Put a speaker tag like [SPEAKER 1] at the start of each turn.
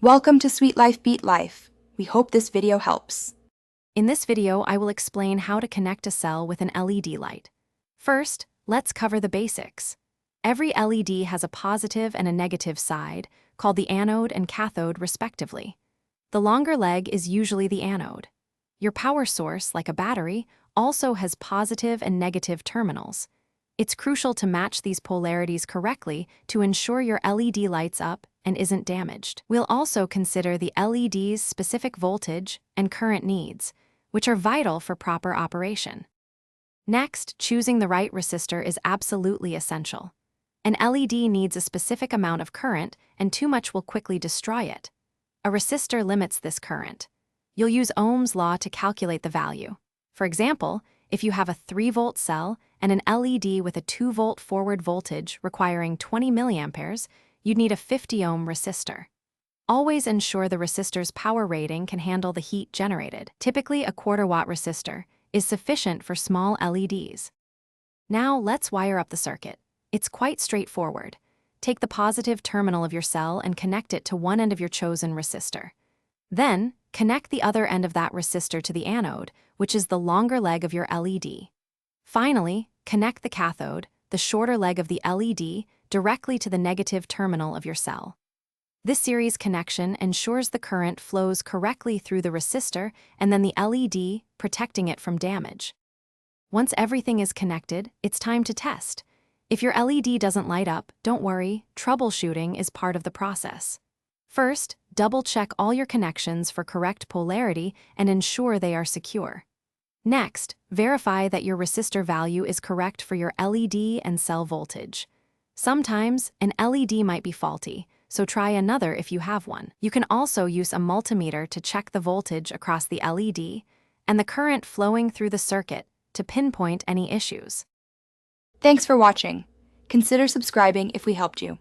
[SPEAKER 1] Welcome to Sweet Life Beat Life. We hope this video helps.
[SPEAKER 2] In this video, I will explain how to connect a cell with an LED light. First, let's cover the basics. Every LED has a positive and a negative side, called the anode and cathode respectively. The longer leg is usually the anode. Your power source, like a battery, also has positive and negative terminals. It's crucial to match these polarities correctly to ensure your LED lights up and isn't damaged. We'll also consider the LED's specific voltage and current needs, which are vital for proper operation. Next, choosing the right resistor is absolutely essential. An LED needs a specific amount of current, and too much will quickly destroy it. A resistor limits this current. You'll use Ohm's law to calculate the value. For example, if you have a 3-volt cell and an LED with a 2-volt forward voltage requiring 20 milliamperes, you'd need a 50-ohm resistor. Always ensure the resistor's power rating can handle the heat generated. Typically, a quarter-watt resistor is sufficient for small LEDs. Now, let's wire up the circuit. It's quite straightforward. Take the positive terminal of your cell and connect it to one end of your chosen resistor. Then, connect the other end of that resistor to the anode, which is the longer leg of your LED. Finally, connect the cathode, the shorter leg of the LED, directly to the negative terminal of your cell. This series connection ensures the current flows correctly through the resistor and then the LED, protecting it from damage. Once everything is connected, it's time to test. If your LED doesn't light up, don't worry, troubleshooting is part of the process. First, double-check all your connections for correct polarity and ensure they are secure. Next, verify that your resistor value is correct for your LED and cell voltage. Sometimes, an LED might be faulty, so try another if you have one. You can also use a multimeter to check the voltage across the LED and the current flowing through the circuit to pinpoint any issues.
[SPEAKER 1] Thanks for watching. Consider subscribing if we helped you.